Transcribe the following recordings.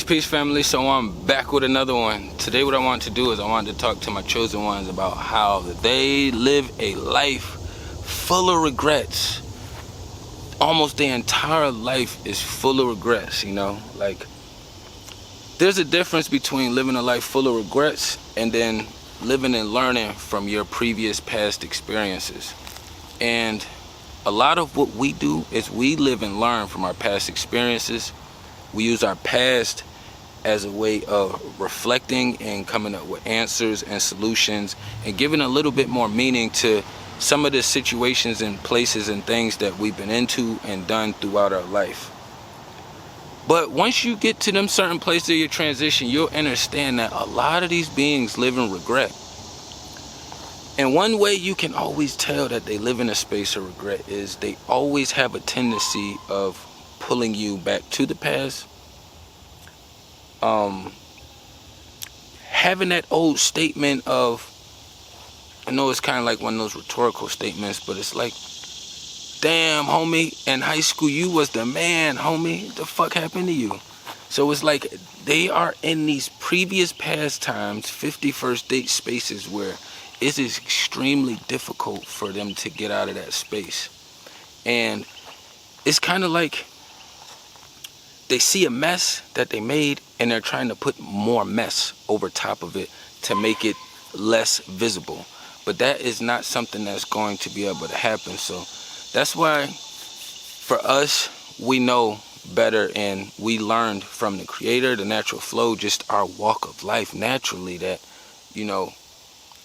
Peace family. So I'm back with another one. Today what I want to do is I want to talk to my chosen ones about how they live a life full of regrets. Almost their entire life is full of regrets, you know? Like, there's a difference between living a life full of regrets and then living and learning from your previous past experiences. And a lot of what we do is we live and learn from our past experiences. We use our past as a way of reflecting and coming up with answers and solutions and giving a little bit more meaning to some of the situations and places and things that we've been into and done throughout our life. But once you get to them certain places of your transition, you'll understand that a lot of these beings live in regret. And one way you can always tell that they live in a space of regret is they always have a tendency of pulling you back to the past, having that old statement of, I know it's kind of like one of those rhetorical statements, but it's like, damn homie, in high school you was the man, homie, what the fuck happened to you? So it's like they are in these previous past times, 51st date spaces where it is extremely difficult for them to get out of that space. And it's kind of like they see a mess that they made and they're trying to put more mess over top of it to make it less visible. But that is not something that's going to be able to happen. So that's why for us, we know better and we learned from the creator, the natural flow, just our walk of life naturally that, you know,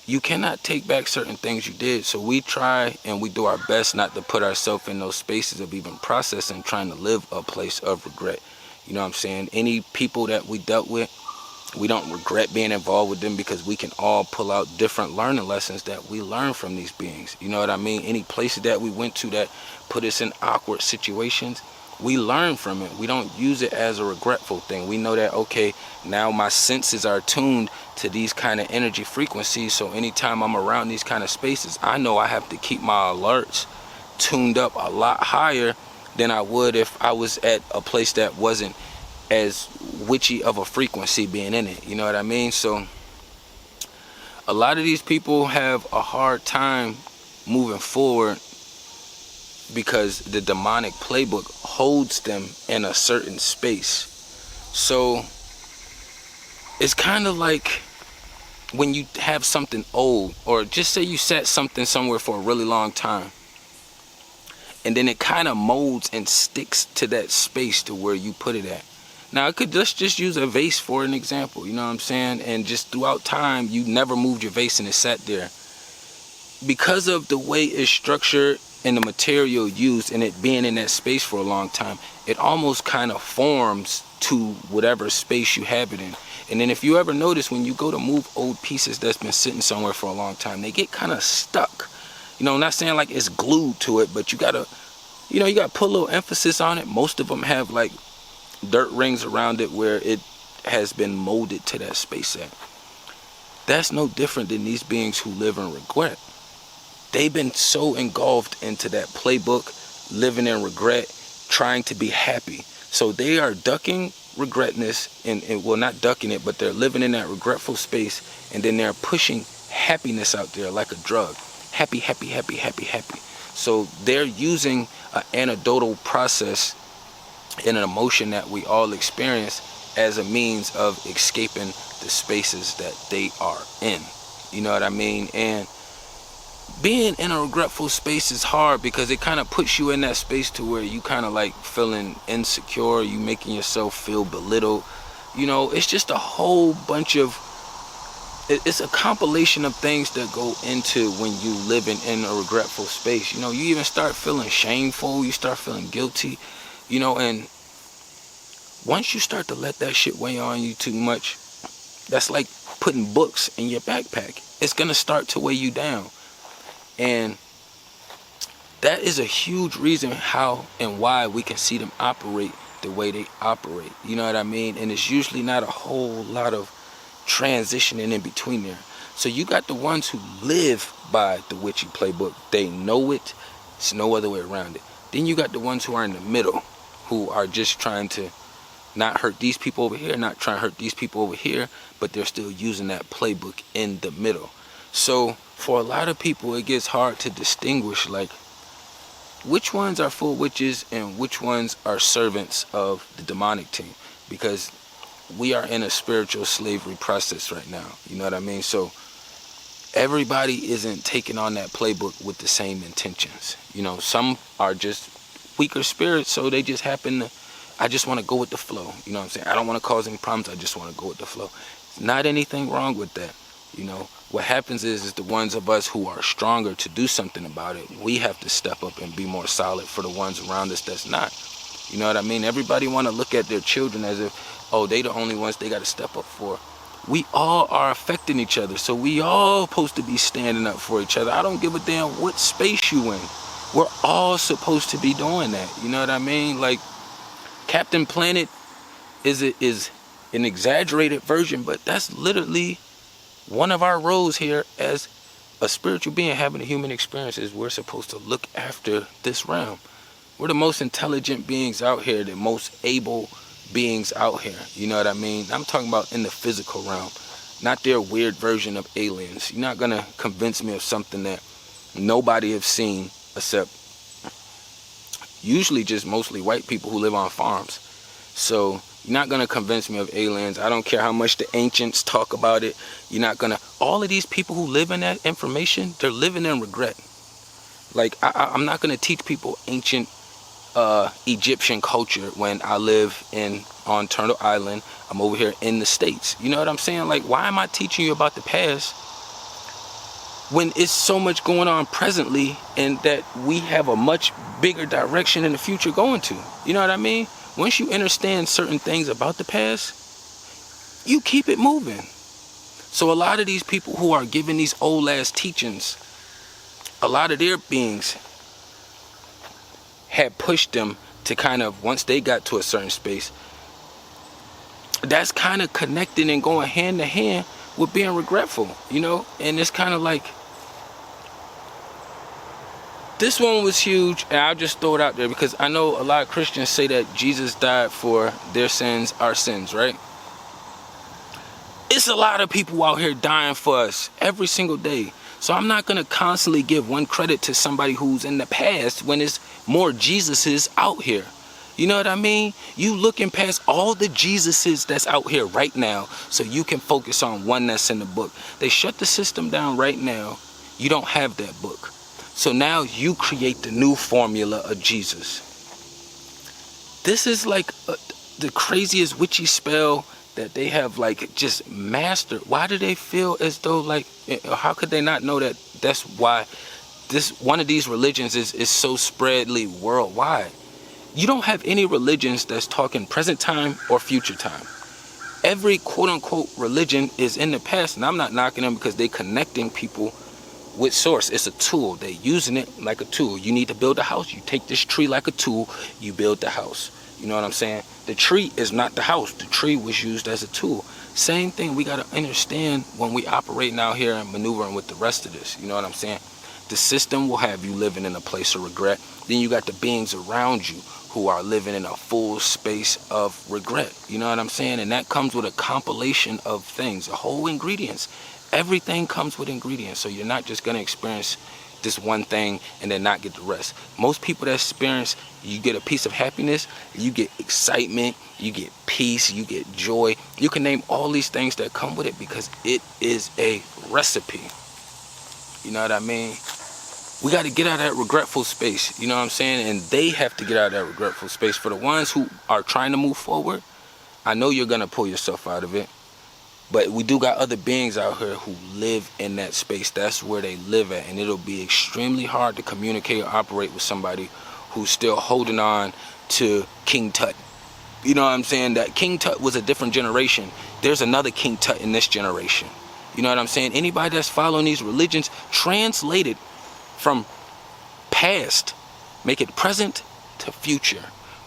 you cannot take back certain things you did. So we try and we do our best not to put ourselves in those spaces of even processing, trying to live a place of regret. You know what I'm saying? Any people that we dealt with, we don't regret being involved with them because we can all pull out different learning lessons that we learn from these beings. You know what I mean? Any places that we went to that put us in awkward situations, we learn from it. We don't use it as a regretful thing. We know that, okay, now my senses are tuned to these kind of energy frequencies. So anytime I'm around these kind of spaces, I know I have to keep my alerts tuned up a lot higher than I would if I was at a place that wasn't as witchy of a frequency being in it. You know what I mean? So a lot of these people have a hard time moving forward because the demonic playbook holds them in a certain space. So it's kind of like when you have something old, or just say you set something somewhere for a really long time, and then it kind of molds and sticks to that space to where you put it at. Now, I could just use a vase for an example, you know what I'm saying? And just throughout time, you never moved your vase and it sat there. Because of the way it's structured and the material used and it being in that space for a long time, it almost kind of forms to whatever space you have it in. And then if you ever notice, when you go to move old pieces that's been sitting somewhere for a long time, they get kind of stuck. You know, I'm not saying like it's glued to it, but you gotta, you know, you gotta put a little emphasis on it. Most of them have like dirt rings around it where it has been molded to that space at. That's no different than these beings who live in regret. They've been so engulfed into that playbook, living in regret, trying to be happy. So they are ducking regretness and well, not ducking it, but they're living in that regretful space, and then they're pushing happiness out there like a drug. Happy, happy, happy, happy, happy. So they're using an anecdotal process and an emotion that we all experience as a means of escaping the spaces that they are in. You know what I mean? And being in a regretful space is hard because it kind of puts you in that space to where you kind of like feeling insecure, you making yourself feel belittled. You know, it's just a whole bunch of, it's a compilation of things that go into when you living in a regretful space. You know, you even start feeling shameful, you start feeling guilty, you know, and once you start to let that shit weigh on you too much, that's like putting books in your backpack. It's gonna start to weigh you down. And that is a huge reason how and why we can see them operate the way they operate. You know what I mean? And it's usually not a whole lot of transitioning in between there. So you got the ones who live by the witchy playbook. They know it. There's no other way around it. Then you got the ones who are in the middle, who are just trying to not hurt these people over here, not trying to hurt these people over here, but they're still using that playbook in the middle. So for a lot of people, it gets hard to distinguish, like, which ones are full witches and which ones are servants of the demonic team, because we are in a spiritual slavery process right now. You know what I mean? So everybody isn't taking on that playbook with the same intentions. You know, some are just weaker spirits, so they just happen to, I just want to go with the flow. You know what I'm saying? I don't want to cause any problems. I just want to go with the flow. Not anything wrong with that. You know, what happens is the ones of us who are stronger to do something about it, we have to step up and be more solid for the ones around us that's not. You know what I mean? Everybody want to look at their children as if, oh, they the only ones they got to step up for. We all are affecting each other, so we all supposed to be standing up for each other. I don't give a damn what space you in. We're all supposed to be doing that. You know what I mean? Like, Captain Planet is an exaggerated version, but that's literally one of our roles here as a spiritual being having a human experience. Is we're supposed to look after this realm. We're the most intelligent beings out here, the most able beings out here. You know what I mean? I'm talking about in the physical realm, not their weird version of aliens. You're not going to convince me of something that nobody have seen except usually just mostly white people who live on farms. So you're not going to convince me of aliens. I don't care how much the ancients talk about it. You're not going to. All of these people who live in that information, they're living in regret. Like, I'm not going to teach people ancient Egyptian culture when I live on Turtle Island. I'm over here in the States. You know what I'm saying? Like, why am I teaching you about the past when it's so much going on presently, and that we have a much bigger direction in the future going to? You know what I mean? Once you understand certain things about the past, you keep it moving. So a lot of these people who are giving these old ass teachings, a lot of their beings had pushed them to kind of, once they got to a certain space, that's kind of connecting and going hand to hand with being regretful, you know? And it's kind of like, this one was huge, and I'll just throw it out there because I know a lot of Christians say that Jesus died for their sins, our sins, right? It's a lot of people out here dying for us every single day. So I'm not going to constantly give one credit to somebody who's in the past when it's more Jesuses out here. You know what I mean? You looking past all the Jesuses that's out here right now so you can focus on one that's in the book. They shut the system down right now. You don't have that book. So now you create the new formula of Jesus. This is like the craziest witchy spell that they have like just mastered. Why do they feel as though like, how could they not know that that's why this one of these religions is so spreadly worldwide? You don't have any religions that's talking present time or future time. Every quote unquote religion is in the past, and I'm not knocking them because they're connecting people with source. It's a tool. They're using it like a tool. You need to build a house. You take this tree like a tool. You build the house. You know what I'm saying? The tree is not the house. The tree was used as a tool. Same thing we got to understand when we operating out here and maneuvering with the rest of this. You know what I'm saying? The system will have you living in a place of regret. Then you got the beings around you who are living in a full space of regret. You know what I'm saying? And that comes with a compilation of things, a whole ingredients. Everything comes with ingredients. So you're not just going to experience this one thing and then not get the rest. Most people that experience, you get a piece of happiness, you get excitement, you get peace, you get joy. You can name all these things that come with it because it is a recipe. You know what I mean? We got to get out of that regretful space. You know what I'm saying? And they have to get out of that regretful space. For the ones who are trying to move forward, I know you're going to pull yourself out of it. But we do got other beings out here who live in that space. That's where they live at. And it'll be extremely hard to communicate or operate with somebody who's still holding on to King Tut. You know what I'm saying? That King Tut was a different generation. There's another King Tut in this generation. You know what I'm saying? Anybody that's following these religions, translate it from past. Make it present to future.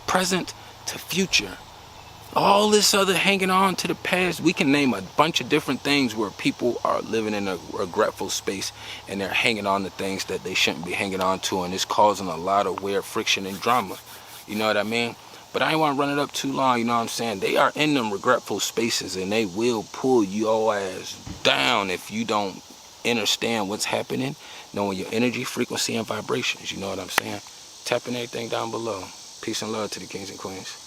Present to future. All this other hanging on to the past, we can name a bunch of different things where people are living in a regretful space and they're hanging on to things that they shouldn't be hanging on to, and it's causing a lot of weird friction and drama. You know what I mean? But I ain't want to run it up too long, you know what I'm saying? They are in them regretful spaces, and they will pull your ass down if you don't understand what's happening, knowing your energy, frequency, and vibrations, you know what I'm saying? Tapping everything down below. Peace and love to the kings and queens.